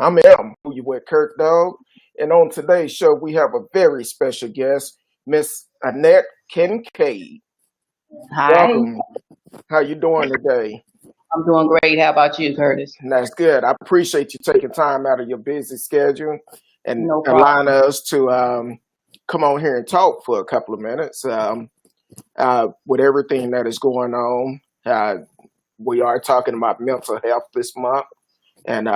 I'm M, who you with Kirk Dog. And on today's show, we have a very special guest, Miss Annette Kincaid. Hi, Welcome. How you doing today? I'm doing great. How about you, Curtis? And that's good. I appreciate you taking time out of your busy schedule and No allowing problem. us to come on here and talk for a couple of minutes. With everything that is going on, we are talking about mental health this month. And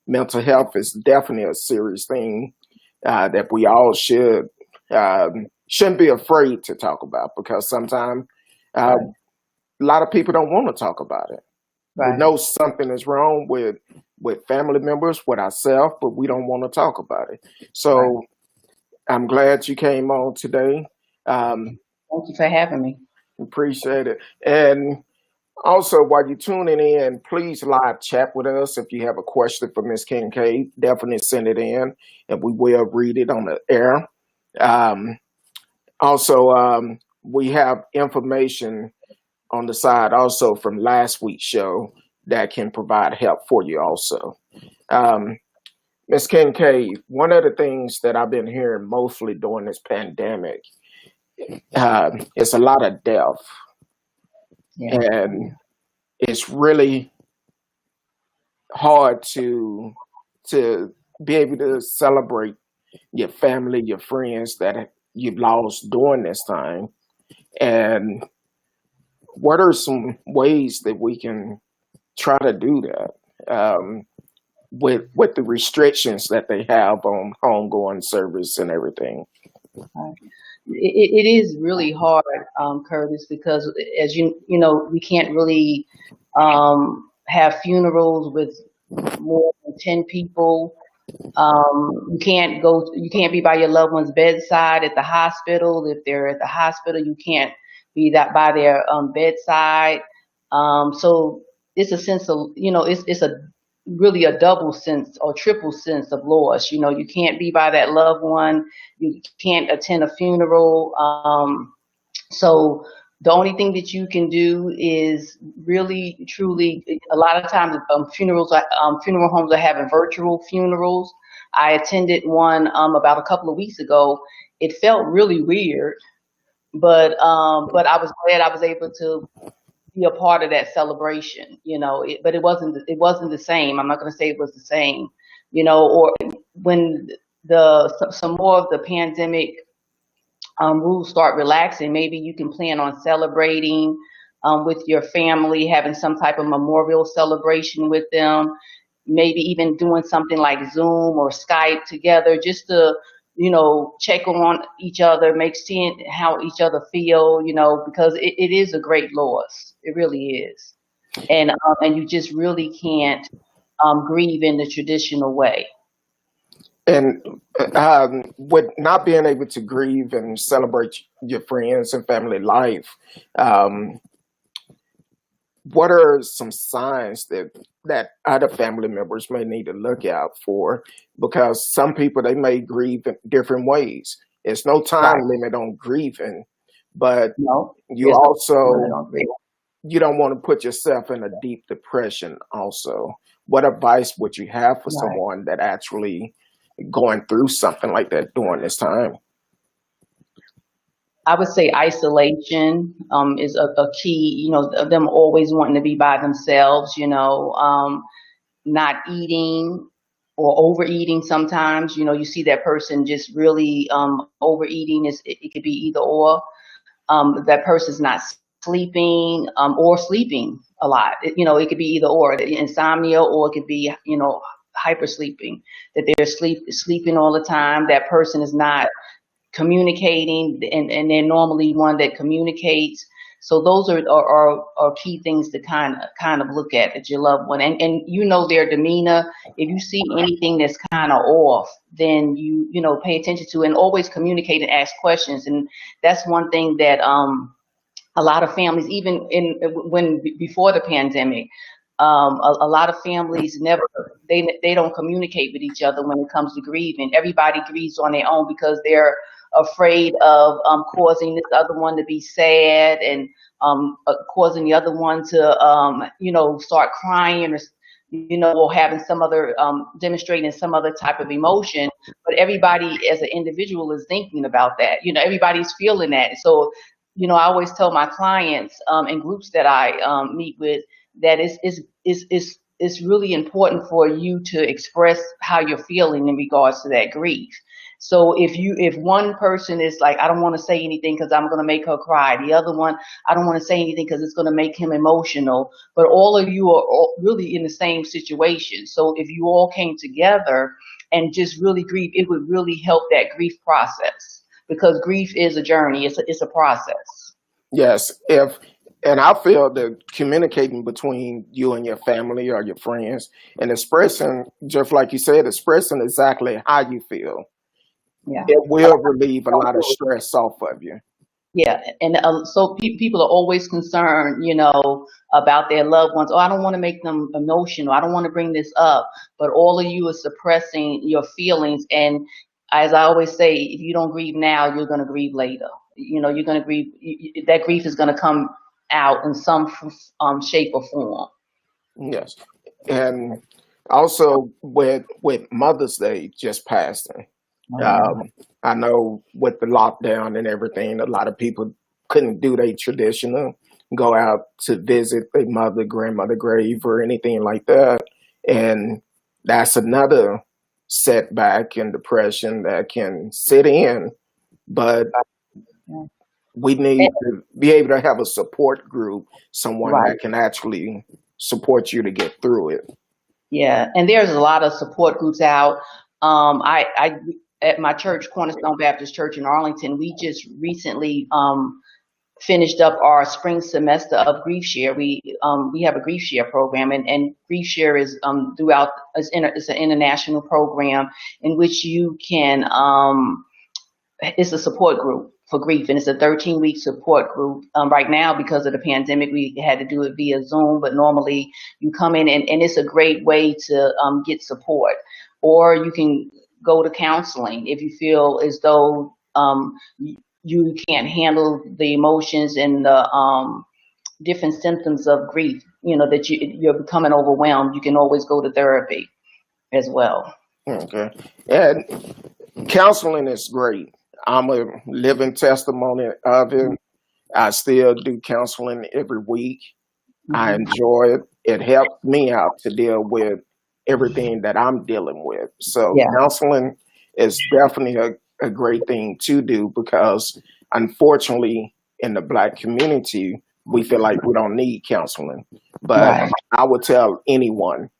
mental health is definitely a serious thing that we all shouldn't be afraid to talk about because sometimes Right, a lot of people don't want to talk about it. We right, know something is wrong with family members, with ourselves, but we don't want to talk about it. right. So I'm glad you came on today. Um, Thank you for having me. Appreciate it. And also, while you're tuning in, please live chat with us. If you have a question for Miss Kincaid, definitely send it in, and we will read it on the air. Um, also, we have information on the side also from last week's show that can provide help for you also. Um, Miss Kincaid, one of the things that I've been hearing mostly during this pandemic is a lot of death, Yeah, and it's really hard to be able to celebrate your family, your friends that you've lost during this time. And what are some ways that we can try to do that with the restrictions that they have on homegoing service and everything? right. It is really hard, Curtis, because as you know, we can't really have funerals with more than 10 people. You can't be by your loved one's bedside at the hospital. If they're at the hospital, you can't be that by their bedside. So it's a sense of, it's a really a double sense or triple sense of loss. You know, you can't be by that loved one. You can't attend a funeral. So the only thing that you can do is really, truly, a lot of times funeral homes are having virtual funerals. I attended one about a couple of weeks ago. It felt really weird, but I was glad I was able to be a part of that celebration. But it wasn't the same. I'm not going to say it was the same. Or when some more of the pandemic rules start relaxing, maybe you can plan on celebrating with your family, having some type of memorial celebration with them, maybe even doing something like Zoom or Skype together just to, check on each other, seeing how each other feel, because it is a great loss. It really is. And you just really can't grieve in the traditional way. And with not being able to grieve and celebrate your friends and family life, um, what are some signs that other family members may need to look out for? Because some people they may grieve in different ways. There's no time Right. limit on grieving, but No, you there's no limit also on grief. you don't want to put yourself in a deep depression also. What advice would you have for Right. someone that actually going through something like that during this time? I would say isolation is a key, of them always wanting to be by themselves, not eating or overeating sometimes. You see that person just really overeating. It could be either or. That person's not sleeping or sleeping a lot. It could be either or, the insomnia, or it could be, hyper sleeping, that they're sleeping all the time. That person is not communicating, and they're normally one that communicates. So those are key things to kind of look at your loved one, and their demeanor. If you see anything that's kind of off, then pay attention to, and always communicate and ask questions. And that's one thing that a lot of families, even before the pandemic, a lot of families they don't communicate with each other when it comes to grieving. Everybody grieves on their own because they're afraid of causing this other one to be sad, and causing the other one to start crying, or or having some other, demonstrating some other type of emotion, but everybody as an individual is thinking about that. Everybody's feeling that. So, I always tell my clients, in groups that I, meet with, that it's really important for you to express how you're feeling in regards to that grief. So if one person is like, I don't want to say anything because I'm going to make her cry. The other one, I don't want to say anything because it's going to make him emotional. But all of you are really in the same situation. So if you all came together and just really grieve, it would really help that grief process, because grief is a journey. It's a process. Yes, and I feel that communicating between you and your family or your friends and expressing, just like you said, expressing exactly how you feel, Yeah. it will relieve a lot of stress off of you. Yeah, and so people are always concerned, about their loved ones. Oh, I don't want to make them emotional. I don't want to bring this up. But all of you are suppressing your feelings. And as I always say, if you don't grieve now, you're going to grieve later. You're going to grieve. That grief is going to come out in some shape or form. Yes, and also with Mother's Day just passing. Oh, yeah. I know with the lockdown and everything, a lot of people couldn't do their traditional go out to visit their mother, grandmother grave or anything like that. And that's another setback and depression that can sit in. But Yeah. we need to be able to have a support group, someone Right. that can actually support you to get through it. Yeah, and there's a lot of support groups out. I at my church, Cornerstone Baptist Church in Arlington, we just recently finished up our spring semester of Grief Share. We have a Grief Share program, and Grief Share is throughout. It's an international program in which you can. It's a support group for grief, and it's a 13-week support group. Right now, because of the pandemic, we had to do it via Zoom, but normally you come in, and it's a great way to get support. Or you can go to counseling if you feel as though you can't handle the emotions and the different symptoms of grief, that you're becoming overwhelmed. You can always go to therapy as well. Okay. And counseling is great. I'm a living testimony of it. I still do counseling every week. I Mhm. enjoy it. It helps me out to deal with everything that I'm dealing with. So Yeah, counseling is definitely a great thing to do because unfortunately in the Black community, we feel like we don't need counseling. But right. I would tell anyone,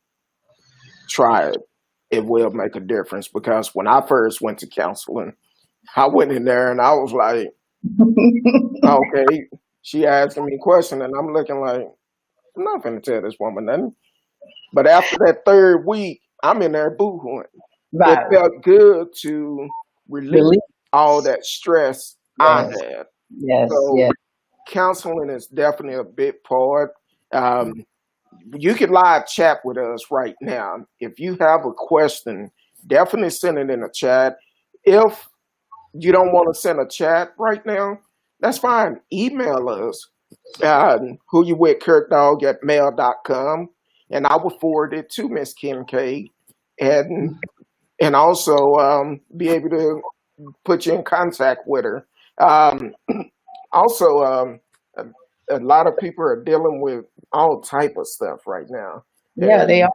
try it. It will make a difference because when I first went to counseling, I went in there and I was like, okay, she asking me a question and I'm looking like, I'm not going to tell this woman nothing. But after that third week, I'm in there boohooing. It Right. felt good to release Release. all that stress I Yes. had. Yes. So Yes. counseling is definitely a big part. Um, you can live chat with us right now. If you have a question, definitely send it in the chat. If you don't want to send a chat right now, that's fine. Email us, who you with kirkdog at mail.com, and I will forward it to Miss Kincaid and also be able to put you in contact with her. Um, also, a lot of people are dealing with all type of stuff right now. Yeah, they And are.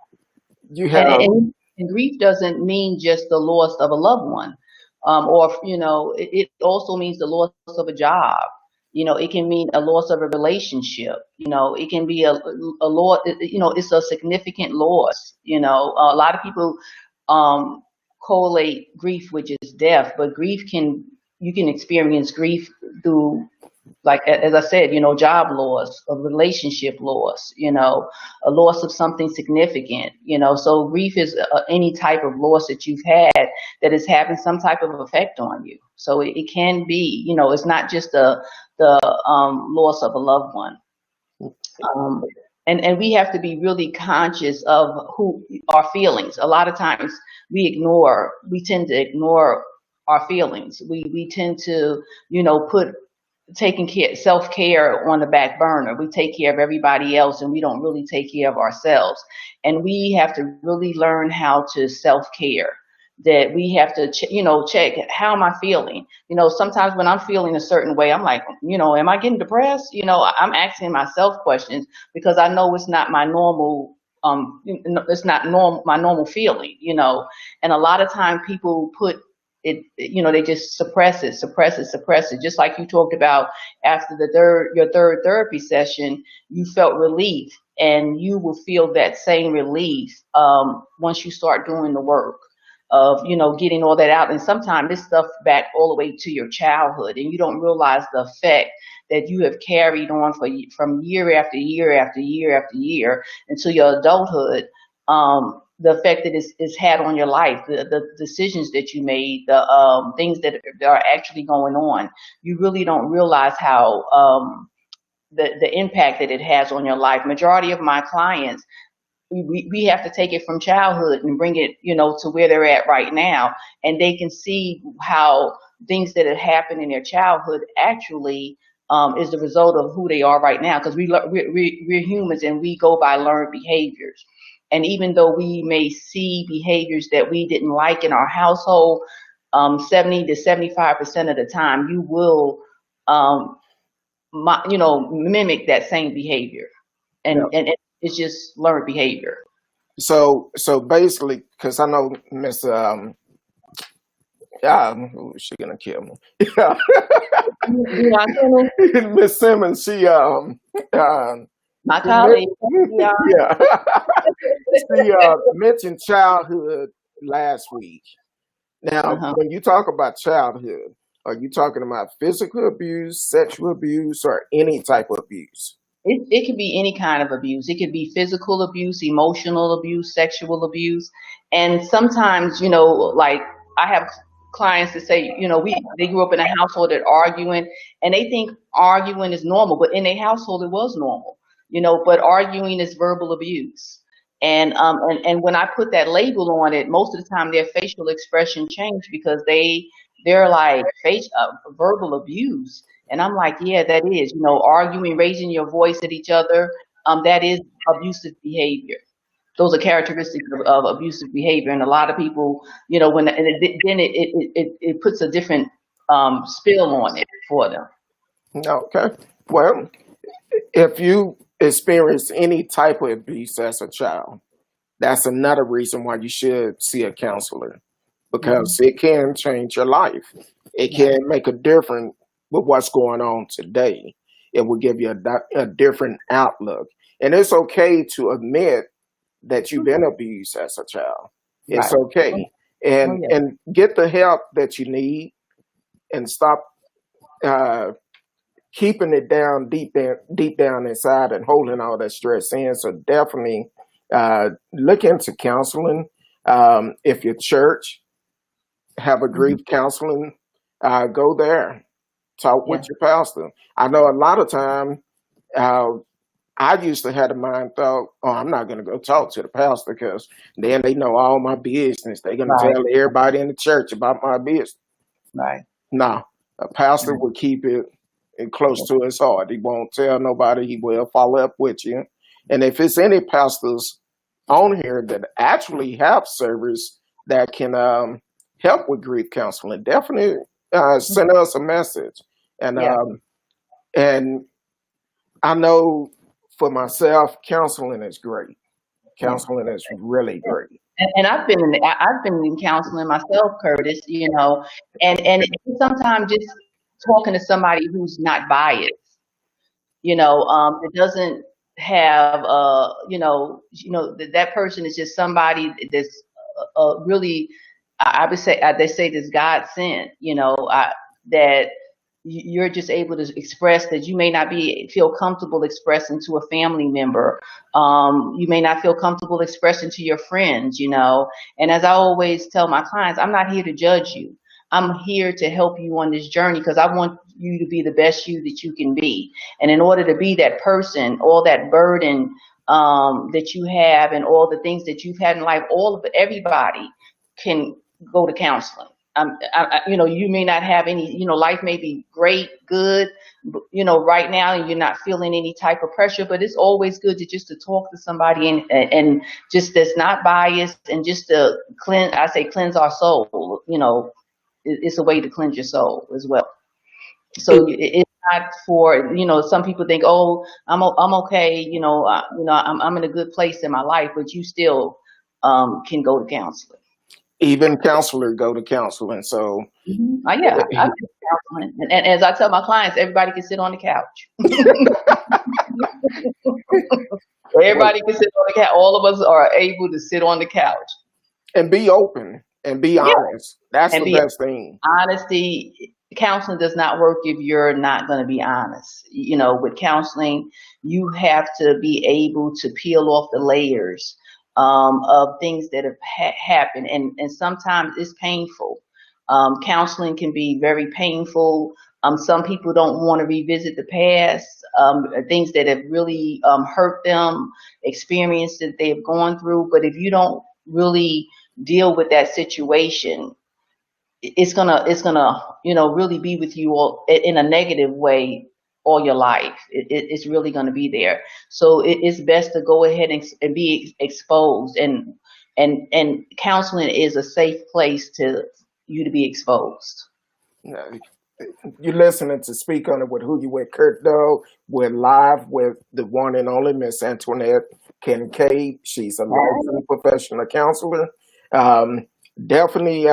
you And, have, and grief doesn't mean just the loss of a loved one, or it also means the loss of a job. It can mean a loss of a relationship. It can be a loss. It's a significant loss. A lot of people um, correlate grief, which is death, but you can experience grief through, like as I said, job loss, a relationship loss, a loss of something significant, So grief is any type of loss that you've had that is having some type of effect on you. So it can be, it's not just the loss of a loved one. Um, and we have to be really conscious of who our feelings. A lot of times we tend to ignore our feelings. We tend to, put taking self-care on the back burner. We take care of everybody else and we don't really take care of ourselves. And we have to really learn how to self-care. That we have to, check, how am I feeling? Sometimes when I'm feeling a certain way, I'm like, am I getting depressed? I'm asking myself questions because I know it's not my normal, it's not my normal feeling, and a lot of time people put it, they just suppress it. Just like you talked about after your third therapy session, you felt relief, and you will feel that same relief once you start doing the work of getting all that out. And sometimes this stuff back all the way to your childhood, and you don't realize the effect that you have carried on from year after year after year after year until your adulthood. The effect that it's had on your life, the decisions that you made, the things that are actually going on. You really don't realize how the impact that it has on your life. Majority of my clients, we have to take it from childhood and bring it, to where they're at right now, and they can see how things that have happened in their childhood actually is the result of who they are right now. Because we're humans and we go by learned behaviors. And even though we may see behaviors that we didn't like in our household, 70 to 75% of the time, you will, mimic that same behavior, and Yeah. and it's just learned behavior. So basically, because I know Miss ooh, she gonna kill me. Yeah, You know, I think Miss Simmons, she my she men- colleague, yeah, yeah, she mentioned childhood last week. Now, uh-huh. when you talk about childhood, are you talking about physical abuse, sexual abuse, or any type of abuse? It could be any kind of abuse. It could be physical abuse, emotional abuse, sexual abuse. And sometimes, like I have clients that say, they grew up in a household that arguing, and they think arguing is normal, but in their household it was normal, but arguing is verbal abuse. And when I put that label on it, most of the time their facial expression changed because they're like verbal abuse. And I'm like, yeah, that is, arguing, raising your voice at each other. That is abusive behavior. Those are characteristics of abusive behavior. And a lot of people, then it puts a different spill on it for them. Okay. Well, if you experience any type of abuse as a child, that's another reason why you should see a counselor Hmm. because it can change your life. It Right. can make a difference with what's going on today. It will give you a different outlook. And it's okay to admit that you've been abused as a child. It's Right. Oh, okay. oh, yeah. And get the help that you need and stop uh, keeping it down deep down inside and holding all that stress in. So definitely look into counseling. If your church have a Hmm. grief counseling, go there. Talk with Yeah. your pastor. I know a lot of time uh, I used to have the mind thought, oh, I'm not going to go talk to the pastor because then they know all my business. They're going to Right. tell everybody in the church about my business. Right. No, a pastor Right. will keep it close to his heart. He won't tell nobody. He will follow up with you. And if it's any pastors on here that actually have service that can help with grief counseling, definitely send us a message. And Yeah. and I know for myself, counseling is great. Yeah. Counseling is really great. And I've been in counseling myself, Curtis. And sometimes just talking to somebody who's not biased, that doesn't have that person is just somebody that's really, I would say, they say this God sent, that you're just able to express that you may not feel comfortable expressing to a family member. You may not feel comfortable expressing to your friends, and as I always tell my clients, I'm not here to judge you. I'm here to help you on this journey because I want you to be the best you that you can be. And in order to be that person, all that burden that you have and all the things that you've had in life, everybody can go to counseling. you may not have any, life may be great, good, right now, and you're not feeling any type of pressure, but it's always good to just to talk to somebody and just that's not biased and just to cleanse our soul. It's a way to cleanse your soul as well. So it's not for, some people think, oh, I'm okay, I'm in a good place in my life, but you still can go to counseling. Even counselors go to counseling. So Yeah, I do counseling, and as I tell my clients, everybody can sit on the couch. Everybody can sit on the couch. All of us are able to sit on the couch. and be open and be Yeah, honest. That's and the be best thing. honesty. Counseling does not work if you're not going to be honest. With counseling, you have to be able to peel off the layers of things that have happened, and sometimes it's painful. Counseling can be very painful. Some people don't want to revisit the past, things that have really hurt them, experiences that they've gone through. But if you don't really deal with that situation, it's gonna really be with you all in a negative way all your life. It's really gonna be there. So it's best to go ahead and be exposed, and counseling is a safe place to you to be exposed. Uh, You're listening to Speak On It with Who You With Kurt Doe. We're live with the one and only Miss Antoinette Kincaid. She's a licensed professional counselor. Um, Definitely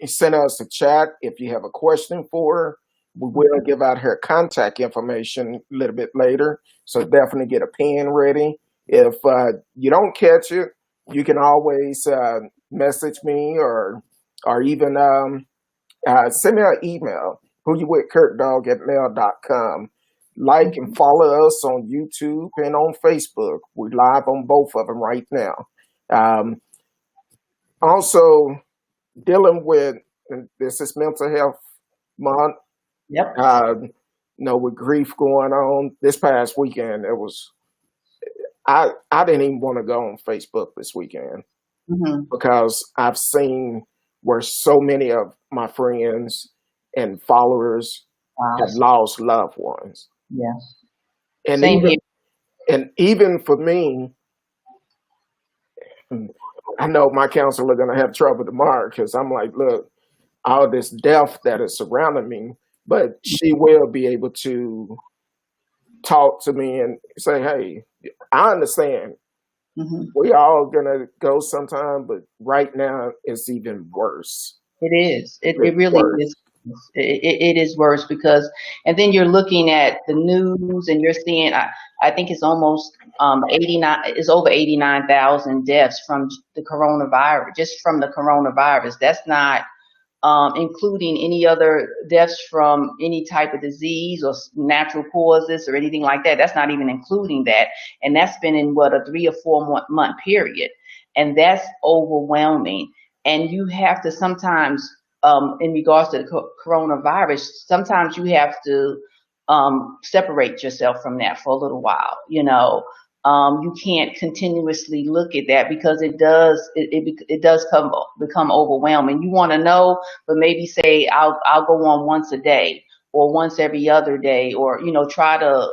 send us a chat if you have a question for her. We will give out her contact information a little bit later, so definitely get a pen ready. If you don't catch it, you can always message me or even send me an email, who you with kurtdog@mail.com. Like and follow us on YouTube and on Facebook. We're live on both of them right now. Um, Also, dealing with, and this is mental health month, Yep. with grief going on. This past weekend, I didn't even want to go on Facebook this weekend Hmm. because I've seen where so many of my friends and followers Wow. have lost loved ones. Yeah. And Same even here. and even for me, I know my counselor gonna have trouble tomorrow because I'm like, look, all this death that is surrounding me, but she will be able to talk to me and say, hey, I understand. Hmm. We all gonna go sometime, but right now it's even worse. It is. It It's really worse. is. It is worse because, and then you're looking at the news and you're seeing, I think it's almost 89, it's over 89,000 deaths from the coronavirus, just from the coronavirus. That's not including any other deaths from any type of disease or natural causes or anything like that. That's not even including that. And that's been in what, a 3 or 4 month period. And that's overwhelming. And you have to sometimes, in regards to the coronavirus, sometimes you have to separate yourself from that for a little while. You can't continuously look at that because it does become overwhelming. You want to know, but maybe say I'll go on once a day or once every other day, or try to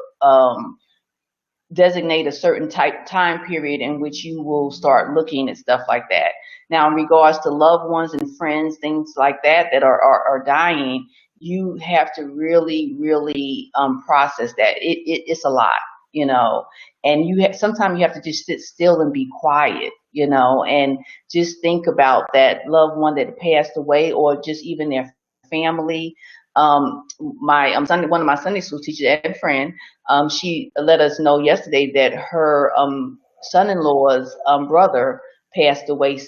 designate a certain type time period in which you will start looking at stuff like that. Now, in regards to loved ones and friends, things like that are dying, you have to really, really process that. It's a lot, and sometimes you have to just sit still and be quiet, and just think about that loved one that passed away, or just even their family. My one of my Sunday school teachers and friend, she let us know yesterday that her son-in-law's brother passed away.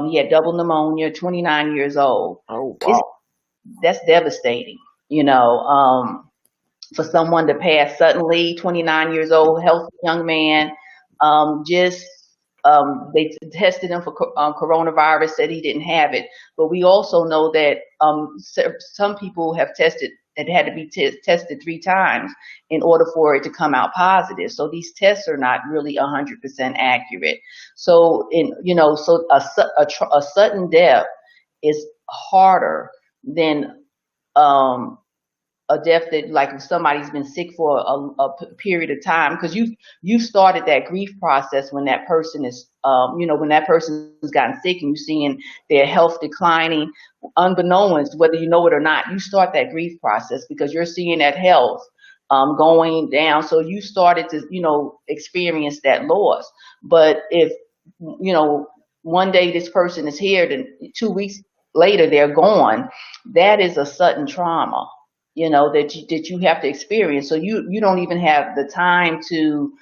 He had double pneumonia, 29 years old. Oh It's wow. That's devastating, for someone to pass suddenly, 29 years old, healthy young man. Just They tested him for coronavirus, said he didn't have it. But we also know that some people have tested. It had to be tested 3 times in order for it to come out positive. So these tests are not really 100% accurate. So so a sudden death is harder than a death that, like, if somebody's been sick for a period of time, because you started that grief process when that person is when that person's gotten sick and you're seeing their health declining, unbeknownst, whether you know it or not, you start that grief process because you're seeing that health going down. So you started to experience that loss. But if one day this person is here, then 2 weeks later they're gone, that is a sudden trauma, that you have to experience. So you don't even have the time to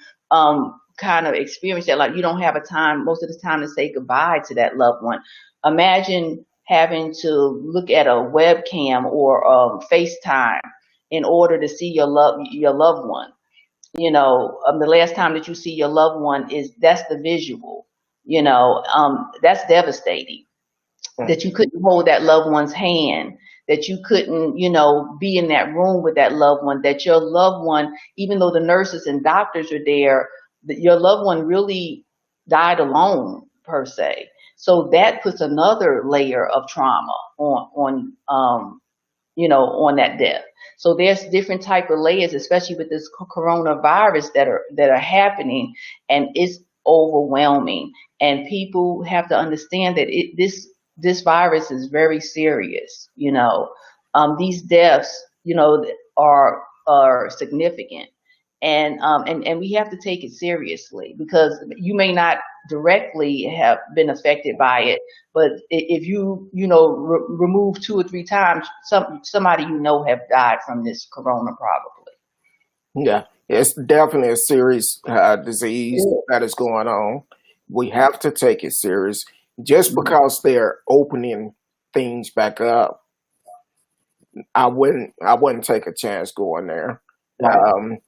kind of experience that. Like, you don't have a time most of the time to say goodbye to that loved one. Imagine having to look at a webcam or FaceTime in order to see your loved one. The last time that you see your loved one that's the visual. That's devastating. That you couldn't hold that loved one's hand, that you couldn't, be in that room with that loved one, that your loved one, even though the nurses and doctors are there, that your loved one really died alone, per se. So that puts another layer of trauma on that death. So there's different type of layers, especially with this coronavirus that are happening, and it's overwhelming. And people have to understand that this virus is very serious. These deaths, are significant, and we have to take it seriously, because you may not directly have been affected by it, but if you remove 2 or 3 times, somebody have died from this corona, probably. Yeah, it's definitely a serious disease that is going on. We have to take it serious. Just because they're opening things back up, I wouldn't take a chance going there. Right.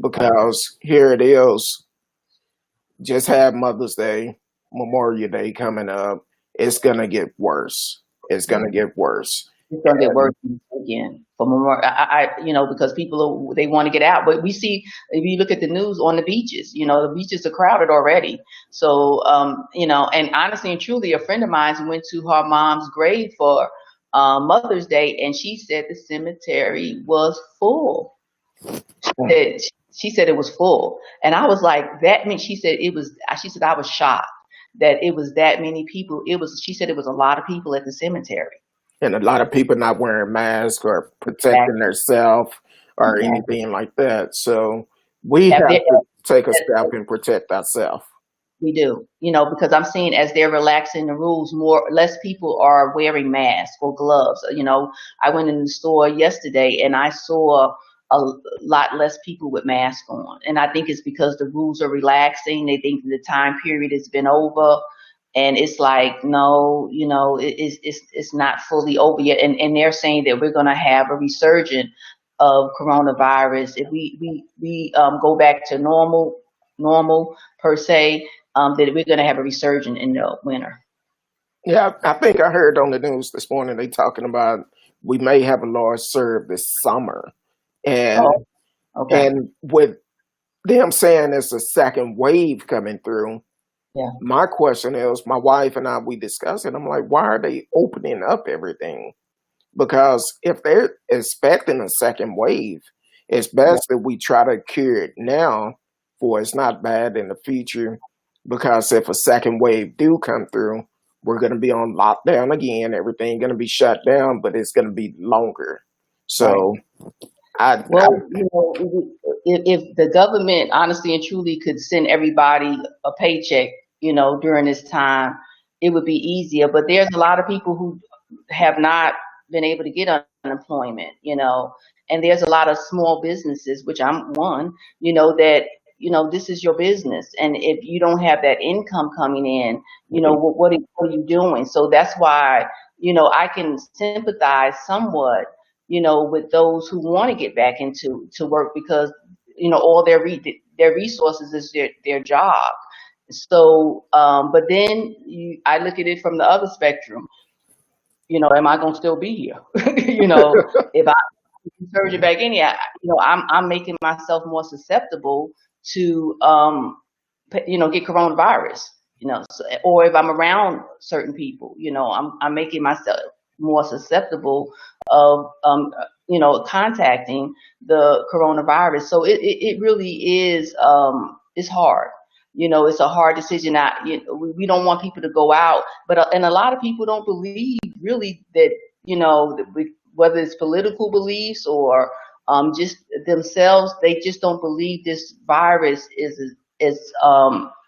Because here it is, just had Mother's Day, Memorial Day coming up. It's gonna get worse. It's gonna get worse. It's gonna get worse again for more. Because people they want to get out, but we see, if you look at the news on the beaches, the beaches are crowded already. So and honestly and truly, a friend of mine went to her mom's grave for Mother's Day, and she said the cemetery was full. She said it was full, and I was like, that means, she said it was. She said, I was shocked that it was that many people. She said it was a lot of people at the cemetery. And a lot of people not wearing masks or protecting themselves or anything like that. So we have to take a step and protect ourselves. We do, because I'm seeing, as they're relaxing the rules, less people are wearing masks or gloves. I went in the store yesterday and I saw a lot less people with masks on, and I think it's because the rules are relaxing. They think the time period has been over. And it's like, no, it's not fully over yet. And they're saying that we're going to have a resurgence of coronavirus if we go back to normal per se, that we're going to have a resurgence in the winter. Yeah, I think I heard on the news this morning they talking about we may have a large surge this summer. And Okay. and with them saying it's a second wave coming through, Yeah. my question is, my wife and I, we discussed it. I'm like, why are they opening up everything? Because if they're expecting a second wave, it's best that we try to cure it now, for it's not bad in the future. Because if a second wave do come through, we're going to be on lockdown again. Everything going to be shut down, but it's going to be longer. So, if the government honestly and truly could send everybody a paycheck, during this time, it would be easier. But there's a lot of people who have not been able to get unemployment, and there's a lot of small businesses, which I'm one, that, this is your business. And if you don't have that income coming in, what are you doing? So that's why, I can sympathize somewhat, with those who want to get back into work, because, all their resources is their job. So, but then I look at it from the other spectrum. Am I going to still be here? If I surge it back in here, I'm making myself more susceptible to, get coronavirus. you know, so, or if I'm around certain people, you know, I'm making myself more susceptible of, you know, contacting the coronavirus. So it really is, it's hard. You know, it's a hard decision. We don't want people to go out, but, and a lot of people don't believe really that, you know, whether it's political beliefs or just themselves, they just don't believe this virus is as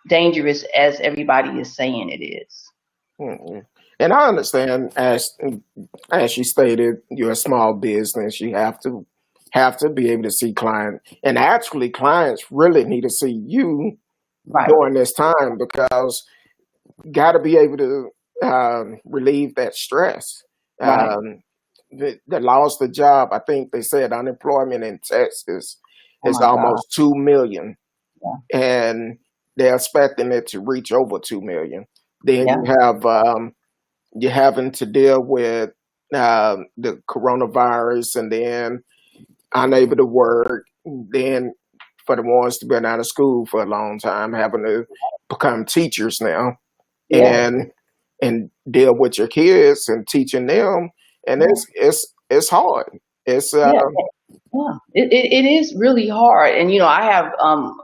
dangerous as everybody is saying it is. Mhm. And I understand, as you stated, you're a small business. You have to be able to see clients, and actually, clients really need to see you Right, during this time because got to be able to relieve that stress. right. Um, that lost the job. I think they said unemployment in Texas Oh is my God. almost 2 million, Yeah, and they're expecting it to reach over 2 million. Then yeah, you're having to deal with the coronavirus, and then unable to work. Then for the ones that been out of school for a long time, having to become teachers now, yeah, and deal with your kids and teaching them, and yeah, it's hard. It's yeah. Yeah, it is really hard. And, you know, I have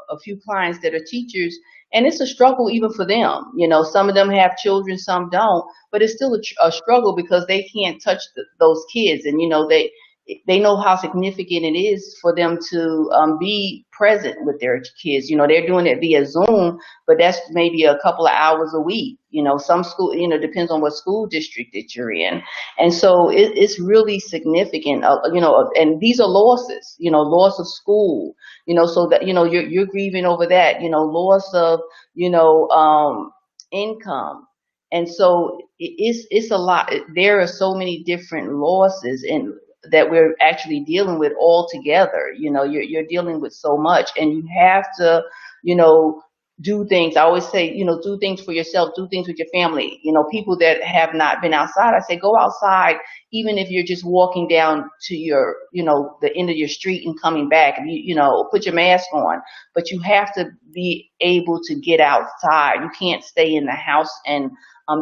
a few clients that are teachers, and it's a struggle even for them. You know, some of them have children, some don't, but it's still a struggle because they can't touch those kids. And, you know, they know how significant it is for them to be present with their kids. You know, they're doing it via Zoom, but that's maybe a couple of hours a week. You know, some school, you know, depends on what school district that you're in. And so it's really significant, you know, and these are losses, you know, loss of school, you know, so that, you know, you're grieving over that, you know, loss of, you know, income. And so it's a lot. There are so many different losses and that we're actually dealing with all together. You know, you're dealing with so much, and you have to, you know, do things. I always say, you know, do things for yourself, do things with your family. You know, people that have not been outside, I say go outside, even if you're just walking down to your, you know, the end of your street and coming back. You know, put your mask on, but you have to be able to get outside. You can't stay in the house and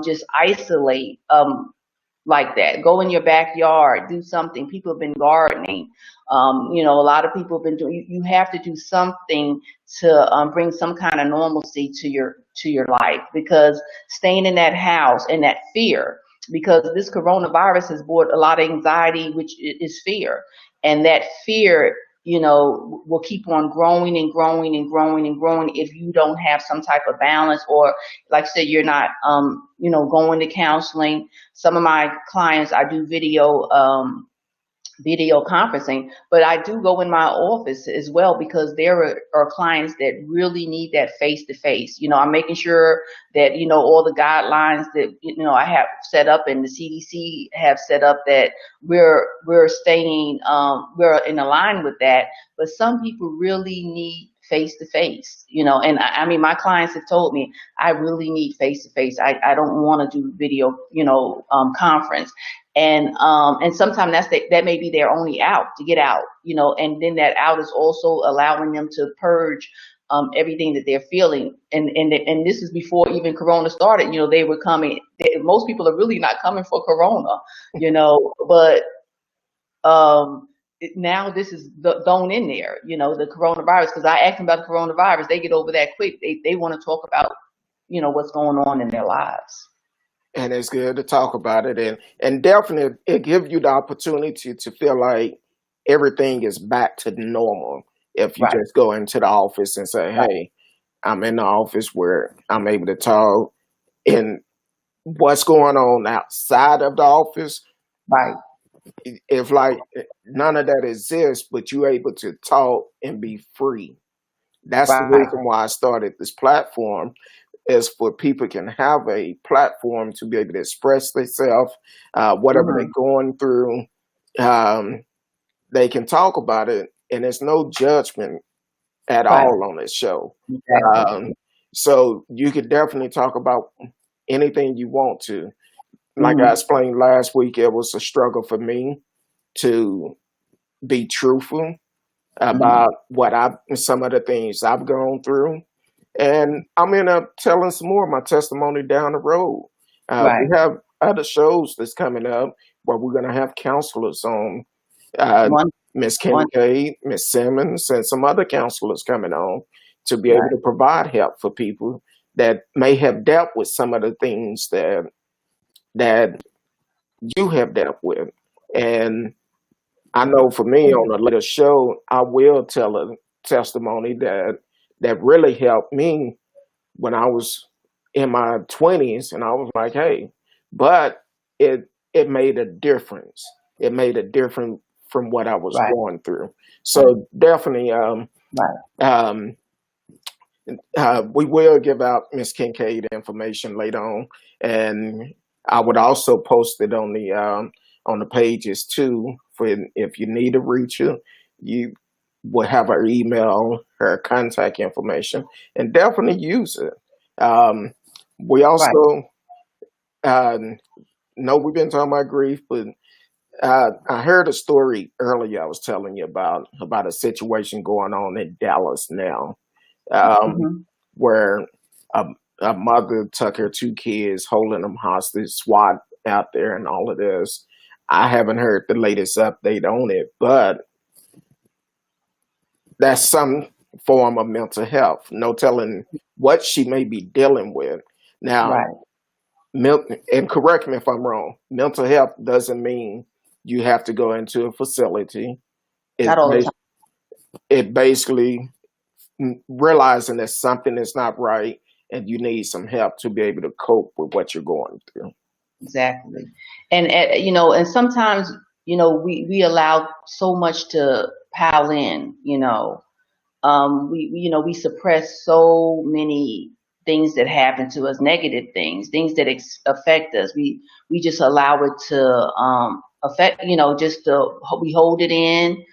just isolate. Like that. Go in your backyard, do something. People have been gardening. You know, a lot of people have been doing. You have to do something to bring some kind of normalcy to your life, because staying in that house and that fear, because this coronavirus has brought a lot of anxiety, which is fear, and that fear, you know, will keep on growing and growing and growing and growing if you don't have some type of balance, or like I said, you're not, you know, going to counseling. Some of my clients, I do video conferencing, but I do go in my office as well, because there are clients that really need that face to face. You know, I'm making sure that, you know, all the guidelines that, you know, I have set up and the CDC have set up, that we're staying, we're in line with that. But some people really need face to face, you know, and I mean, my clients have told me I really need face to face. I don't want to do video, you know, conference. And sometimes that may be their only out to get out, you know, and then that out is also allowing them to purge everything that they're feeling. And this is before even Corona started. You know, they were coming. Most people are really not coming for Corona, you know, but now this is thrown in there, you know, the coronavirus. Because I asked them about the coronavirus, they get over that quick. They want to talk about, you know, what's going on in their lives. And it's good to talk about it, and definitely it gives you the opportunity to feel like everything is back to normal if you Right, just go into the office and say, right, hey, I'm in the office where I'm able to talk, and what's going on outside of the office, right. if like none of that exists, but you're able to talk and be free. That's the Right. reason why I started this platform, is for people can have a platform to be able to express themselves, whatever they're Hmm. going through. Um, they can talk about it, and there's no judgment at Right. all on this show. Exactly. Um, so you could definitely talk about anything you want to. Like I Hmm. explained last week, it was a struggle for me to be truthful Hmm. about some of the things I've gone through. And I'm in up telling some more of my testimony down the road. We Right. have other shows that's coming up where we're going to have counselors on. Uh, One, Miss one, Kincaid, Miss Simmons, and some other counselors coming on to be able right, to provide help for people that may have dealt with some of the things that you have dealt with. And I know for me on a later show, I will tell a testimony that really helped me when I was in my 20s, and I was like, hey, but it made a difference. It made a difference from what I was right, going through. So definitely, right. um, we will give out Miss Kincaid information later on, and I would also post it on the pages too. For if you need to reach her, you will have her email, her contact information, and definitely use it. We Right. also know we've been talking about grief, but I heard a story earlier. I was telling you about a situation going on in Dallas now, um, Hmm. where a, a mother took her two kids, holding them hostage, SWAT out there, and all of this. I haven't heard the latest update on it, but that's some form of mental health. No telling what she may be dealing with. Now, Right. and correct me if I'm wrong, mental health doesn't mean you have to go into a facility. Not It, all the time. bas- it basically realizing that something is not right and you need some help to be able to cope with what you're going through. Exactly. And and sometimes, we allow so much to pile in, we suppress so many things that happen to us, negative things that affect us. We just allow it to affect, we hold it in.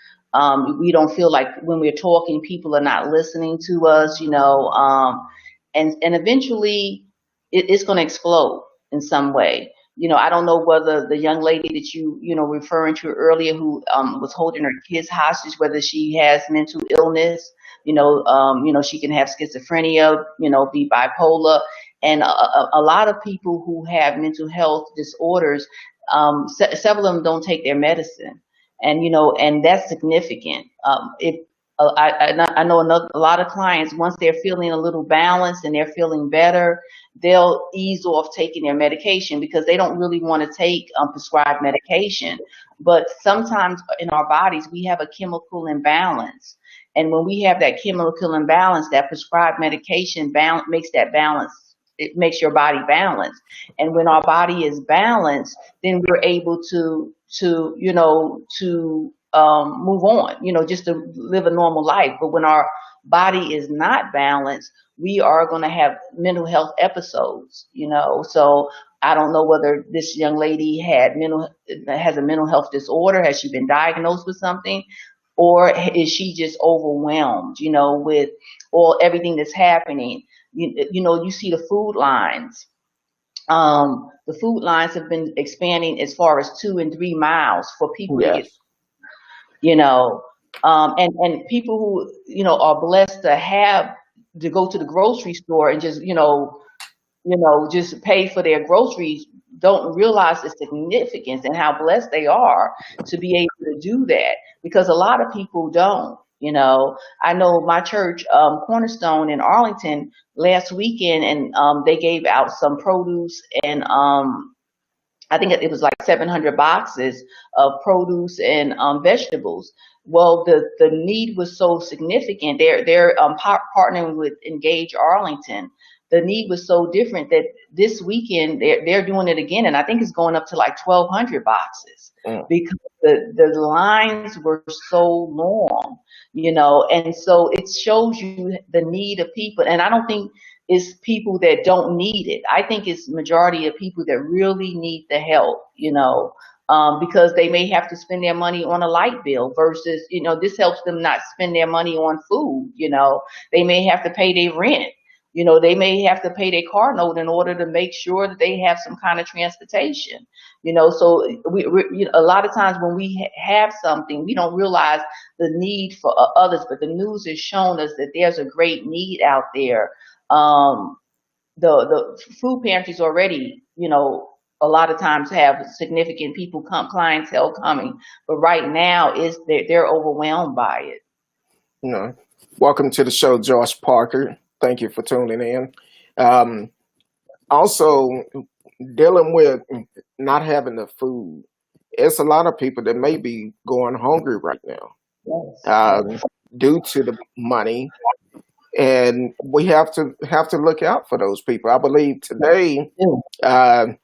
We don't feel like when we're talking, people are not listening to us, and eventually it's going to explode in some way. I don't know whether the young lady that referring to earlier who was holding her kids hostage, whether she has mental illness. She can have schizophrenia, be bipolar, and a lot of people who have mental health disorders, several of them don't take their medicine, and that's significant. If I know a lot of clients, once they're feeling a little balanced and they're feeling better, they'll ease off taking their medication because they don't really want to take prescribed medication. But sometimes in our bodies, we have a chemical imbalance. And when we have that chemical imbalance, that prescribed medication makes that balance. It makes your body balanced. And when our body is balanced, then we're able to move on, just to live a normal life. But when our body is not balanced, we are going to have mental health episodes, So I don't know whether this young lady has a mental health disorder. Has she been diagnosed with something? Or is she just overwhelmed, with everything that's happening? You see the food lines. The food lines have been expanding as far as 2 and 3 miles for people to get, Yes. you know, and people who, are blessed to go to the grocery store and just, just pay for their groceries don't realize the significance and how blessed they are to be able to do that, because a lot of people don't. I know my church, Cornerstone in Arlington, last weekend, and they gave out some produce, and I think it was like 700 boxes of produce and vegetables. Well, the need was so significant. They're partnering with Engage Arlington. The need was so different that this weekend they're doing it again, and I think it's going up to like 1,200 boxes Mm. because the lines were so long, and so it shows you the need of people. And I don't think it's people that don't need it. I think it's majority of people that really need the help, because they may have to spend their money on a light bill versus, this helps them not spend their money on food. They may have to pay their rent. You know, they may have to pay their car note in order to make sure that they have some kind of transportation. You know, so you know, a lot of times when we have something, we don't realize the need for others, but the news has shown us that there's a great need out there. Um, the food pantries already, you know, a lot of times have significant clientele coming, but right now they're overwhelmed by it. You know, welcome to the show, Josh Parker. Thank you for tuning in. Um, Also, dealing with not having the food, it's a lot of people that may be going hungry right now, Yes, um, yes. due to the money, and we have to look out for those people. I believe today,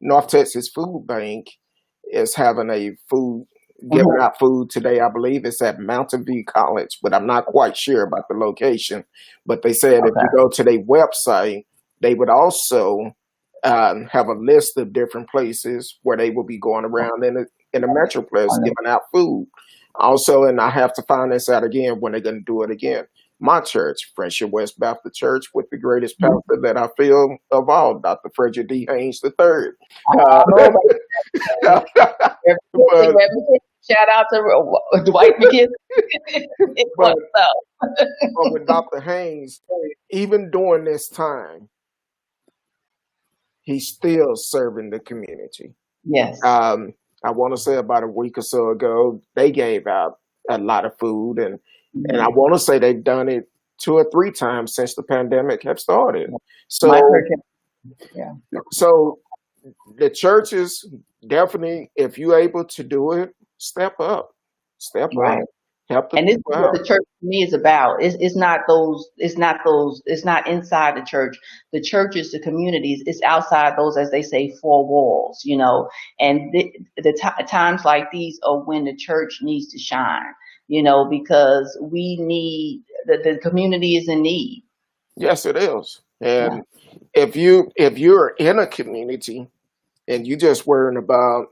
North Texas Food Bank is having a food giving Mhm. out food today. I believe it's at Mountain View College, but I'm not quite sure about the location. But they said if you Okay. go to their website, they would also have a list of different places where they will be going around in the metroplex giving out food. Also, and I have to find this out again when they're going to do it again. My church, Friendship West Baptist Church, with the greatest Mhm. pastor that I feel of all, Dr. Frederick D. Haynes III. I Uh, know about but shout out to Dwight McKissick. It but was so. but with Dr. Haynes, even during this time, he's still serving the community. Yes. Um, I want to say about a week or so ago, they gave out a lot of food, and I Mhm. want to say they've done it 2 or 3 times since the pandemic have started. My So, church, yeah. so the churches definitely, if you're able to do it, step up, Right. help the And this is people what out. the church to me is about. It's not inside the church. The church is the communities. It's outside those, as they say, four walls, you know. And times like these are when the church needs to shine, you know, because we need, the community is in need. Yes, it is. Yeah. And if you're in a community and you just worrying about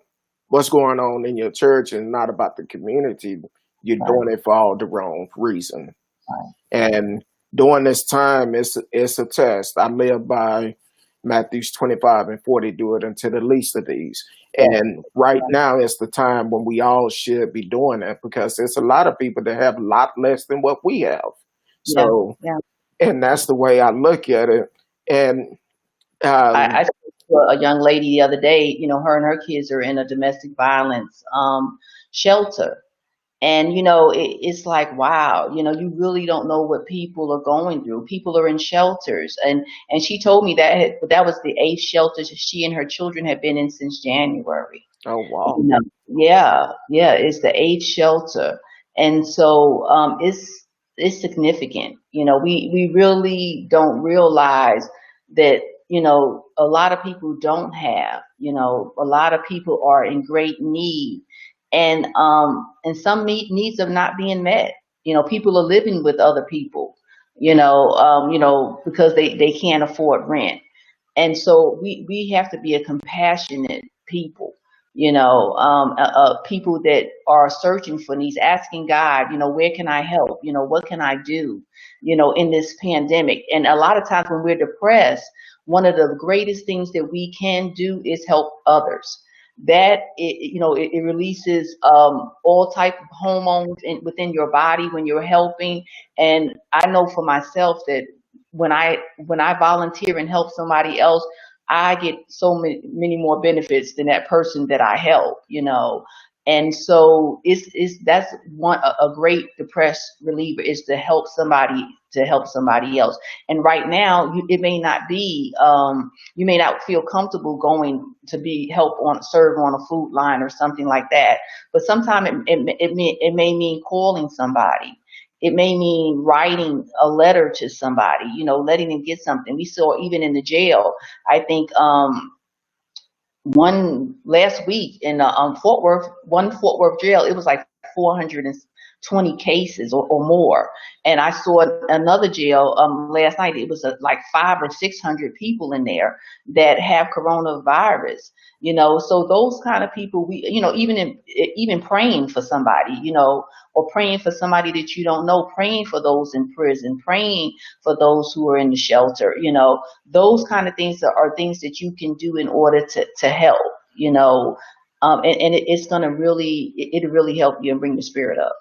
what's going on in your church and not about the community, you're Right. doing it for all the wrong reason. Right. And during this time, it's a test. I live by Matthews 25:40. Do it unto the least of these. Yes. And right Right. now is the time when we all should be doing that because there's a lot of people that have a lot less than what we have. Yeah. So, Yeah. and that's the way I look at it. And I um, spoke to a young lady the other day, you know, her and her kids are in a domestic violence shelter. And, you know, it's like, wow, you know, you really don't know what people are going through. People are in shelters. And she told me that was the eighth shelter she and her children had been in since January. oh You wow, know, yeah, yeah, it's the eighth shelter. And so, it's significant. You know, we really don't realize that, you know, a lot of people don't have, you know, a lot of people are in great need, and some needs are not being met. You know, people are living with other people, you know, because they can't afford rent. And so we have to be a compassionate people, people that are searching for needs, asking God, you know, where can I help? You know, what can I do, you know, in this pandemic? And a lot of times when we're depressed, one of the greatest things that we can do is help others. It releases all type of hormones within your body when you're helping. And I know for myself that when I volunteer and help somebody else, I get so many more benefits than that person that I help, you know. And so that's a great depressed reliever is to help somebody else. And right now, it may not be, you may not feel comfortable going to be serve on a food line or something like that. But sometimes it may mean calling somebody. It may mean writing a letter to somebody, you know, letting them get something. We saw even in the jail, I think, one last week in Fort Worth jail, it was like 20 cases or more. And I saw another jail last night. It was like 500 or 600 people in there that have coronavirus. So those kind of people, even praying for somebody, or praying for somebody that you don't know, praying for those in prison, praying for those who are in the shelter, those kind of things are things that you can do in order to help, and it's going to it'll really help you and bring the spirit up.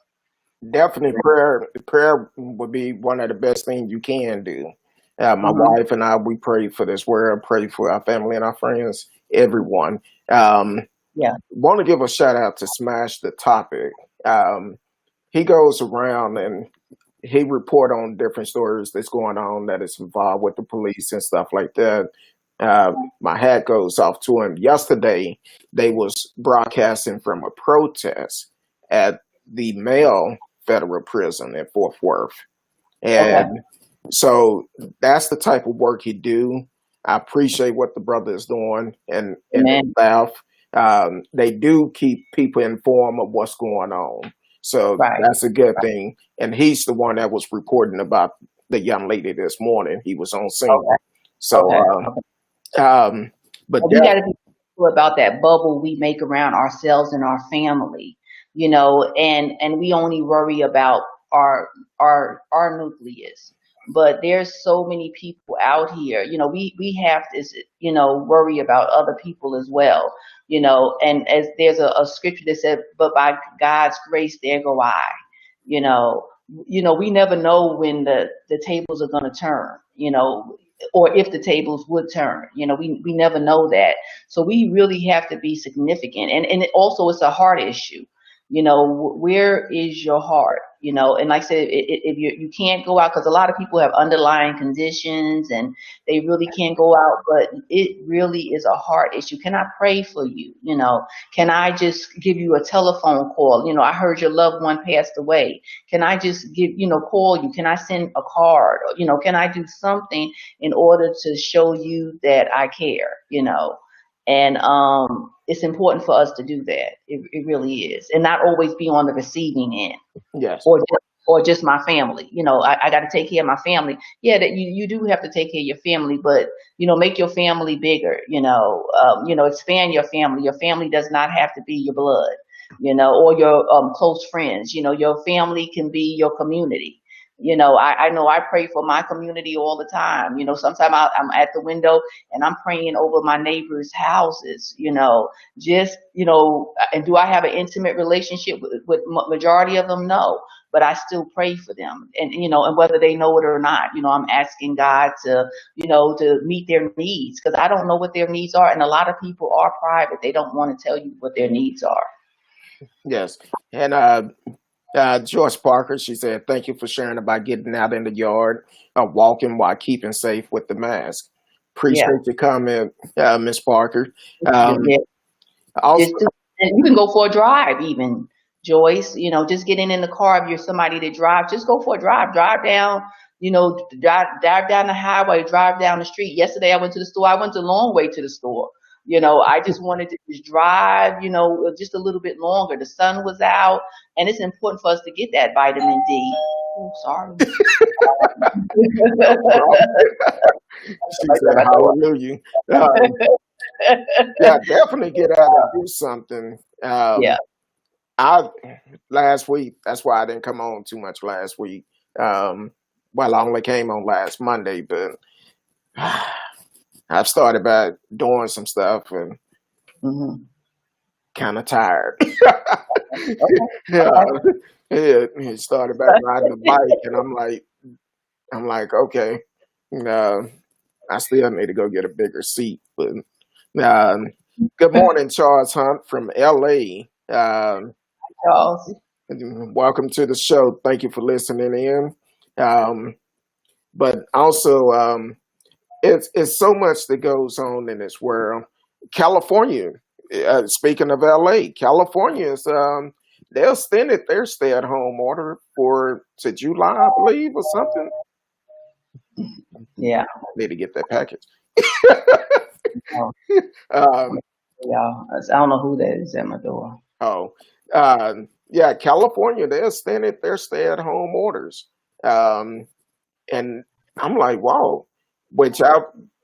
Definitely, prayer would be one of the best things you can do. My wife and I, we pray for this world, pray for our family and our friends, everyone. Yeah. Want to give a shout out to Smash the Topic. He goes around and he report on different stories that's going on that is involved with the police and stuff like that. My hat goes off to him. Yesterday, they was broadcasting from a protest at the male federal prison in Fort Worth. And so that's the type of work he do. I appreciate what the brother is doing and the staff. They do keep people informed of what's going on. So that's a good thing. And he's the one that was reporting about the young lady this morning. He was on scene. So, but we got to be careful about that bubble we make around ourselves and our family, and we only worry about our nucleus. But there's so many people out here, we have to, worry about other people as well, and as there's a scripture that said, but by God's grace, there go I, we never know when the tables are going to turn, or if the tables would turn, we never know that. So we really have to be significant. And also it's a heart issue. Where is your heart? And like I said, if you can't go out, because a lot of people have underlying conditions and they really can't go out, but it really is a heart issue. Can I pray for you? Can I just give you a telephone call? I heard your loved one passed away. Can I just call you? Can I send a card? Can I do something in order to show you that I care? And it's important for us to do that. It really is, and not always be on the receiving end. Yes. Or just my family. I got to take care of my family. Yeah, that you do have to take care of your family, but make your family bigger. Expand your family. Your family does not have to be your blood. Or your close friends. Your family can be your community. I know I pray for my community all the time. Sometimes I'm at the window and I'm praying over my neighbors' houses, and do I have an intimate relationship with majority of them? No, but I still pray for them, and whether they know it or not, I'm asking God to meet their needs, because I don't know what their needs are. And a lot of people are private. They don't want to tell you what their needs are. Yes. And, Joyce Parker, she said, thank you for sharing about getting out in the yard, walking while keeping safe with the mask. Appreciate your comment, Miss Parker. Also, and you can go for a drive even, Joyce, just getting in the car. If you're somebody that drives, just go for a drive down, drive down the highway, drive down the street. Yesterday I went to the store. I went a long way to the store. I just wanted to just drive, just a little bit longer. The sun was out, and it's important for us to get that vitamin D. Oh, sorry. She said, hallelujah. Yeah, definitely get out and do something. Last week, that's why I didn't come on too much last week. I only came on last Monday, but I've started by doing some stuff and kind of tired. It started by riding the bike, and I'm like, okay, I still need to go get a bigger seat. But good morning, Charles Hunt from LA. Charles, welcome to the show. Thank you for listening in. But also, it's so much that goes on in this world. California, speaking of LA, California is they extended their stay-at-home order to July, I believe, or something. Yeah, need to get that package. I don't know who that is at my door. Oh, Yeah, California, they extended their stay-at-home orders, um, and I'm like, wow. Which I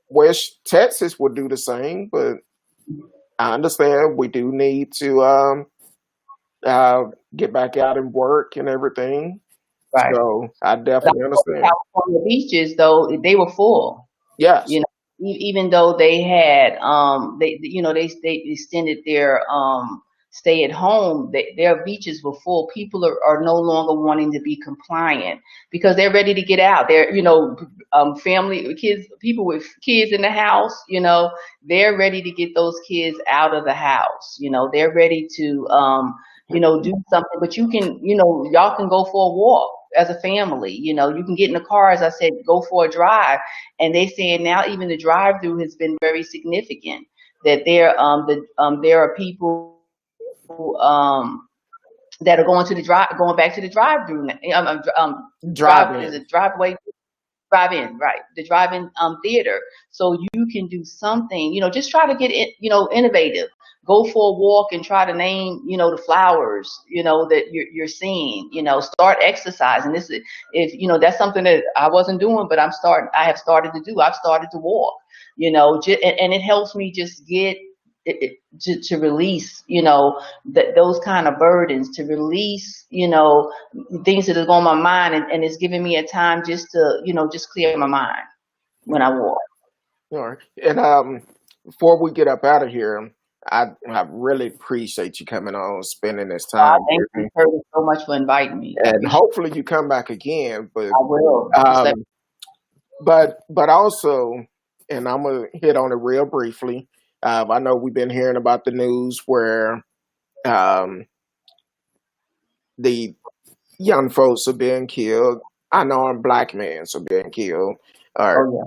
wish Texas would do the same, but I understand we do need to uh, get back out and work and everything. Right. So I But I definitely know the understand. California beaches, though, they were full. Yes, You know, even though they had, they extended their stay at home, their beaches were full. People are no longer wanting to be compliant because they're ready to get out. They're, family, kids, people with kids in the house, they're ready to get those kids out of the house. They're ready to, do something. But y'all can go for a walk as a family. You can get in the car, as I said, go for a drive. And they saying now even the drive-through has been very significant. That there are people that are going back to the drive-through. drive in. Is it driveway? Drive-in, right? The drive-in theater. So you can do something. Just try to get it. Innovative. Go for a walk and try to name, the flowers, that you're seeing. Start exercising. This is if that's something that I wasn't doing, but I have started to do. I've started to walk. And it helps me just get to release, those kind of burdens, to release, things that are on my mind, and it's giving me a time just to, just clear my mind when I walk. All right. And before we get up out of here, I really appreciate you coming on, spending this time Thank with you, me, Curtis, so much for inviting me. I and appreciate hopefully you come back again. But it. I will. Just let um, but also, and I'm gonna hit on it real briefly. I know we've been hearing about the news where um, the young folks are being killed. Unarmed black men are being killed. Or Oh, yeah.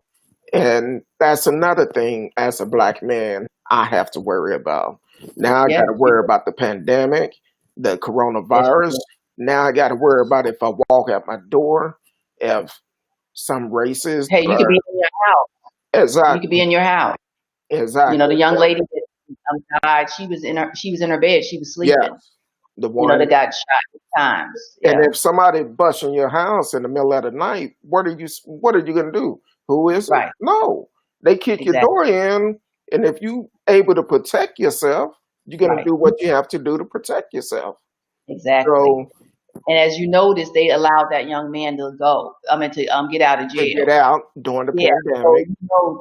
And that's another thing as a black man I have to worry about. Now I got Yes, to worry about the pandemic, the yes, coronavirus. yes. Now I got to worry about if I walk out my door, if some racist Hey, you could or be in your house. You could exactly, be in your house. exactly, The young lady that died, she was in her bed, she was yes, sleeping. the one. That got shot 8 times. And Yeah, if somebody busts in your house in the middle of the night, what are you gonna do? Who is it? right. No, they kick your Exactly. door in, and if you able to protect yourself, you're gonna Right. do what you have to do to protect yourself. Exactly. So And as you notice, they allowed that young man to go. I mean, to get out of to jail. get out during the Yeah. So pandemic,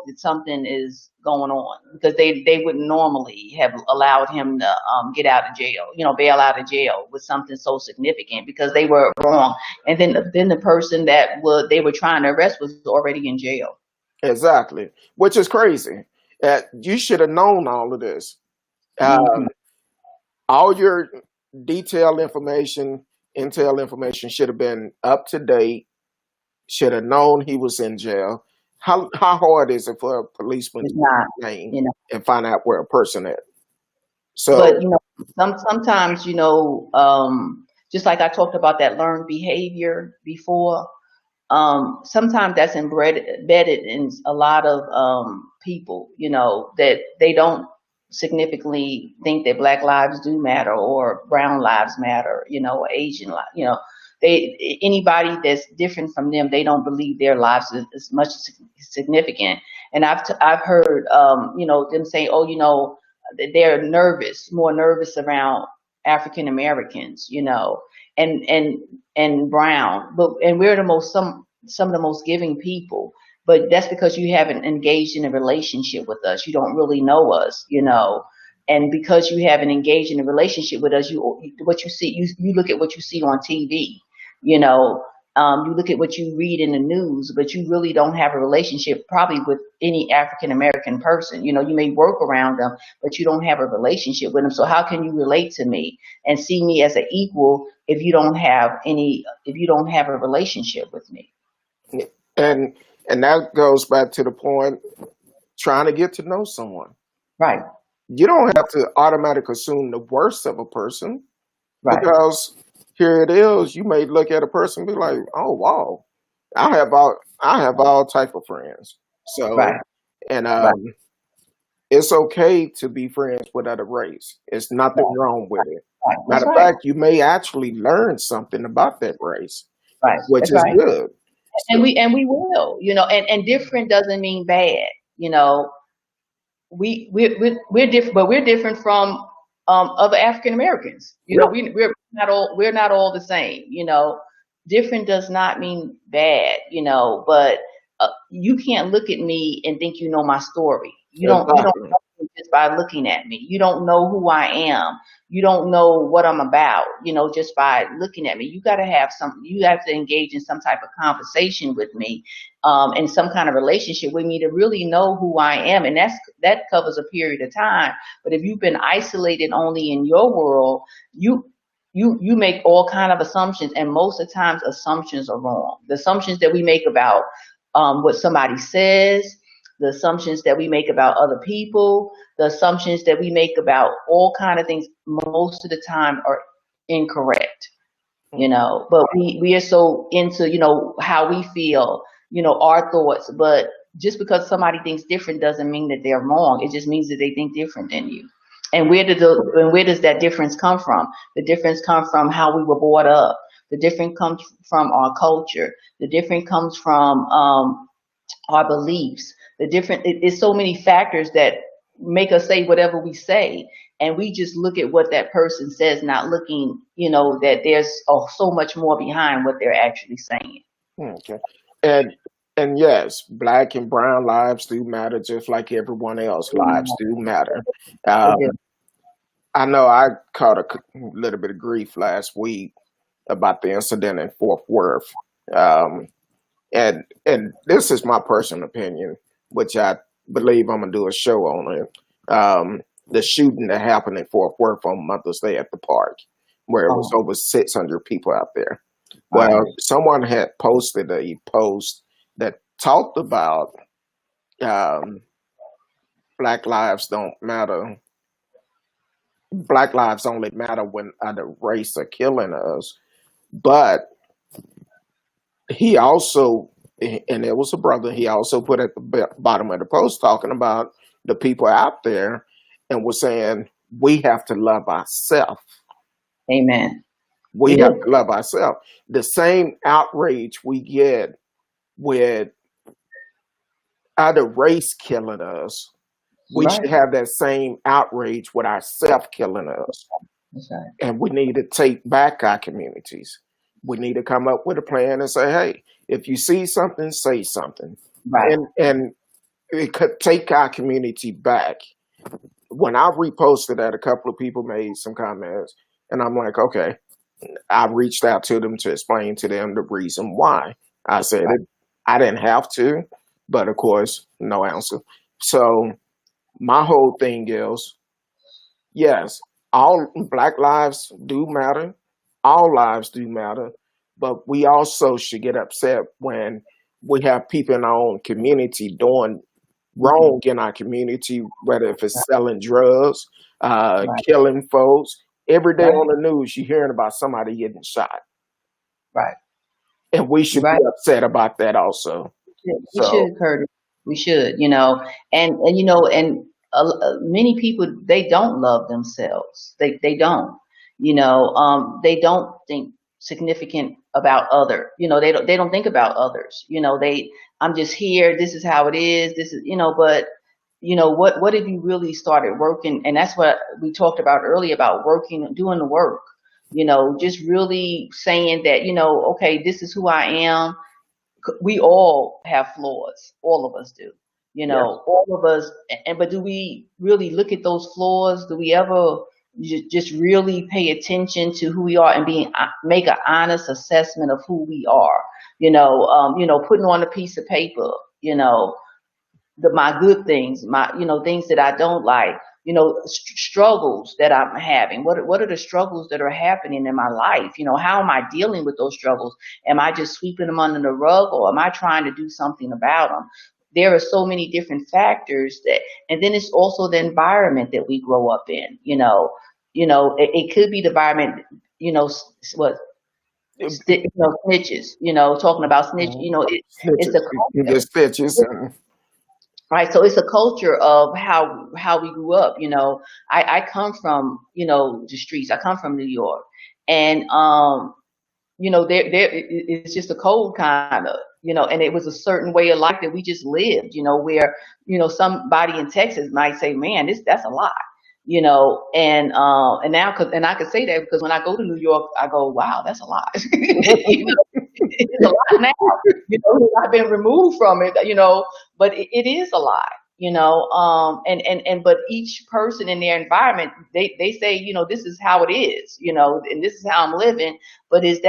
that something is going on because they wouldn't normally have allowed him to get out of jail. Bail out of jail with something so significant because they were wrong. And then the person that they were trying to arrest was already in jail. exactly, which is crazy. You should have known all of this. Hmm. Um, all your detailed information, intel information should have been up to date. Should have known he was in jail. How hard is it for a policeman It's to not. get a name You know. and find out where a person is? But So sometimes just like I talked about that learned behavior before. Sometimes that's embedded in a lot of people, that they don't significantly think that Black lives do matter or Brown lives matter, or Asian lives, anybody that's different from them, they don't believe their lives is much significant. And I've heard, them say, oh, they're more nervous around African Americans, and brown, and we're some of the most giving people, but that's because you haven't engaged in a relationship with us. You don't really know us, and because you haven't engaged in a relationship with us, what you see, you look at what you see on TV, you know. You look at what you read in the news, but you really don't have a relationship probably with any African American person. You may work around them, but you don't have a relationship with them. So how can you relate to me and see me as an equal if you don't have a relationship with me? and and that goes back to the point trying to get to know someone. Right, You don't have to automatically assume the worst of a person right, because here it is. You may look at a person and be like, "Oh wow, I have all type of friends." So right, and right. it's okay to be friends with other race. It's nothing Right, wrong with it. right. That's Matter of right. fact, you may actually learn something about that race, Right. which That's is right. good. And So, we will, and different doesn't mean bad, you know. We're different, but we're different from other African Americans. yeah, We're not all the same. Different does not mean bad. But you can't look at me and think you know my story. You don't exactly. know me just by looking at me. You don't know who I am. You don't know what I'm about. Just by looking at me. You got to have some. You have to engage in some type of conversation with me, and some kind of relationship with me to really know who I am. And that covers a period of time. But if you've been isolated only in your world, you make all kind of assumptions, and most of the times assumptions are wrong. The assumptions that we make about what somebody says, the assumptions that we make about other people, the assumptions that we make about all kind of things, most of the time are incorrect. But we are so into how we feel, our thoughts. But just because somebody thinks different doesn't mean that they're wrong. It just means that they think different than you. And where does that difference come from? The difference comes from how we were brought up. The difference comes from our culture. The difference comes from our beliefs. It's so many factors that make us say whatever we say, and we just look at what that person says, not looking, that there's so much more behind what they're actually saying. Okay. And and yes, black and brown lives do matter just like everyone else lives do matter. They Um, do. I know I caught a little bit of grief last week about the incident in Fort Worth. Um, and this is my personal opinion, which I believe I'm gonna do a show on it. The shooting that happened in Fort Worth on Mother's Day at the park, where it was Oh, over 600 people out there. Well, right. someone had posted a post that talked about um, Black lives don't matter. Black lives only matter when other race are killing us. But he also, and it was a brother, he also put at the bottom of the post talking about the people out there and was saying, we have to love ourselves. Amen. We We have do. to love ourselves. The same outrage we get with other race killing us, we Right. should have that same outrage with ourselves killing us. That's right. And we need to take back our communities. We need to come up with a plan and say, hey, if you see something, say something. Right. And it could take our community back. When I reposted that, a couple of people made some comments, and I'm like, okay. I reached out to them to explain to them the reason why. I said Right. it. I didn't have to, but of course, no answer. So my whole thing is, yes, all Black lives do matter. All lives do matter, but we also should get upset when we have people in our own community doing Hmm. wrong in our community, whether if it's selling drugs, Right. killing folks. Every day Right. on the news, you're hearing about somebody getting shot, Right. and we should be Right. upset about that also. We So, should, Curtis. We should, and many people, they don't love themselves. They don't, they don't think significant about other. They don't think about others. I'm just here. This is how it is. This is, but what if you really started working? And that's what we talked about earlier about working, doing the work. Just really saying that, okay, this is who I am. We all have flaws. All of us do. yes, All of us. But do we really look at those flaws? Do we ever just really pay attention to who we are and make an honest assessment of who we are? Putting on a piece of paper. My good things, my things that I don't like, struggles that I'm having. What are the struggles that are happening in my life? How am I dealing with those struggles? Am I just sweeping them under the rug, or am I trying to do something about them? There are so many different factors and then it's also the environment that we grow up in. It could be the environment. What snitches. Talking about snitch. mhm. It's a Snitches, you culture. get stitches, and right? So it's a culture of how we grew up. I come from the streets. I come from New York, and it's just a cold kind of, and it was a certain way of life that we just lived, where, somebody in Texas might say, man, that's a lot, and now, and I can say that because when I go to New York, I go, wow, that's a lot. It's a lot now, I've been removed from it, but it is a lot, but each person in their environment, they say, this is how it is, and this is how I'm living. But is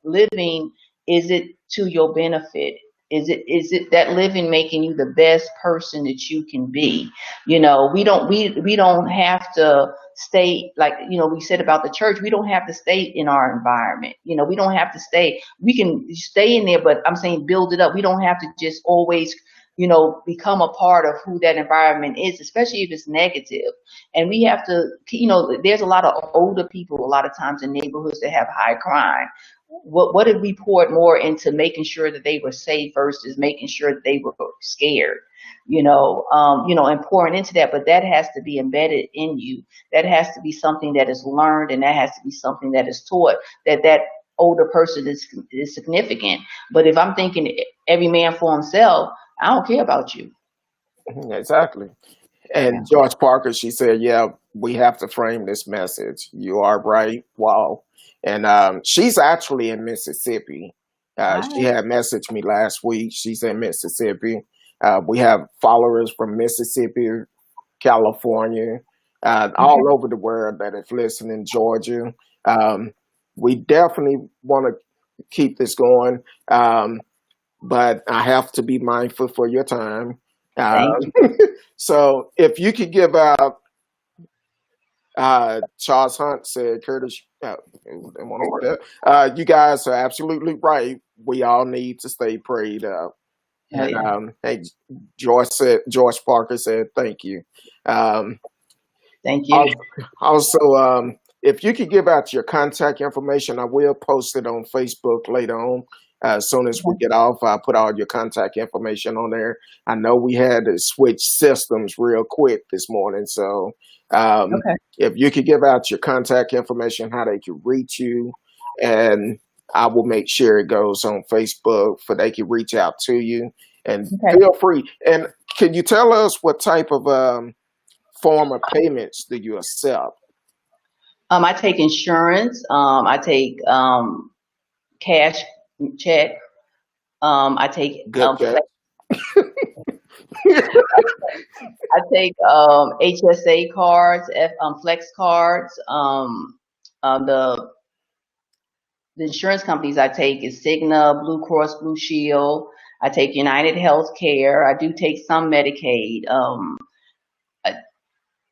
living, is it to your benefit? Is it that living making you the best person that you can be? We don't have to stay, like, we said about the church, we don't have to stay in our environment. We don't have to stay. We can stay in there, but I'm saying build it up. We don't have to just always become a part of who that environment is, especially if it's negative. And we have to, there's a lot of older people a lot of times in neighborhoods that have high crime. What if we poured more into making sure that they were safe versus making sure that they were scared? And pouring into that, but that has to be embedded in you. That has to be something that is learned, and that has to be something that is taught. That older person is significant. But if I'm thinking every man for himself, I don't care about you. Exactly. Yeah. And George Parker, she said, yeah, we have to frame this message. You are right. Wow. And she's actually in Mississippi. She Right. had messaged me last week. She's in Mississippi. We have followers from Mississippi, California, all Okay. over the world that is listening, Georgia. Um, we definitely want to keep this going, but I have to be mindful for your time. Thank you. So if you could give out, Charles Hunt said, Curtis, you guys are absolutely right. We all need to stay prayed up. Oh And yeah. hey, George Parker said, thank you. Um, Thank you. also, if you could give out your contact information, I will post it on Facebook later on. As soon as we get off, I'll put all your contact information on there. I know we had to switch systems real quick this morning, so Okay. if you could give out your contact information, how they can reach you, and I will make sure it goes on Facebook for they can reach out to you. And Okay. feel free. And can you tell us what type of form of payments do you accept? I take insurance. I take cash check. I take Good catch. I take HSA cards, flex cards. The insurance companies I take is Cigna, Blue Cross Blue Shield. I take United Healthcare. I do take some Medicaid. I,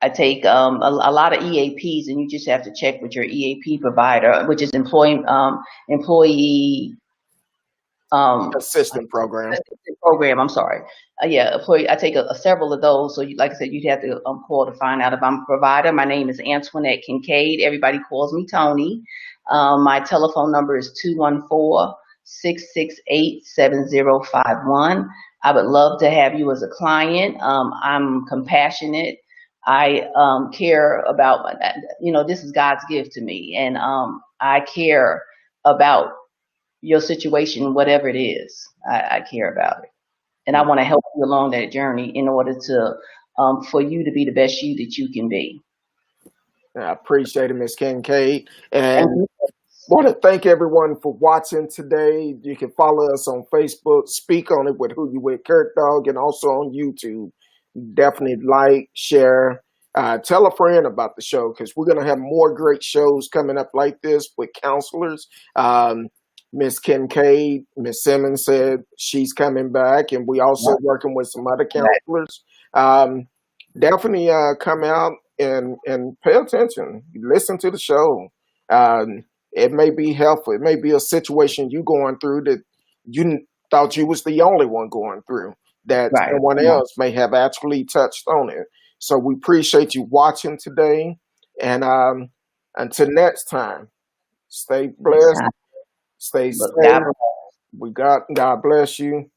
I take a lot of EAPs, and you just have to check with your EAP provider, which is employee um, Assistant program. program. I'm sorry. Yeah, employee. I take several of those. So, like I said, you'd have to call to find out if I'm a provider. My name is Antoinette Kincaid. Everybody calls me Tony. My telephone number is 214-668-7051. I would love to have you as a client. I'm compassionate. I care about, this is God's gift to me, and I care about your situation, whatever it is. I care about it, and I want to help you along that journey in order to for you to be the best you that you can be. I appreciate it, Miss Kincaid. Thank And you. want to thank everyone for watching today. You can follow us on Facebook, Speak on It with Who You With Kurt Dog, and also on YouTube. Definitely like, share, tell a friend about the show because we're going to have more great shows coming up like this with counselors. Miss Kincaid, Miss Simmons said she's coming back, and we also working with some other counselors. Um, Definitely come out and pay attention. Listen to the show. It may be helpful. It may be a situation you going through that you thought you was the only one going through, that Right. someone else may have actually touched on it. So we appreciate you watching today. And until next time, stay blessed, stay Look, God safe. We got God bless you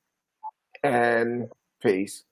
and peace.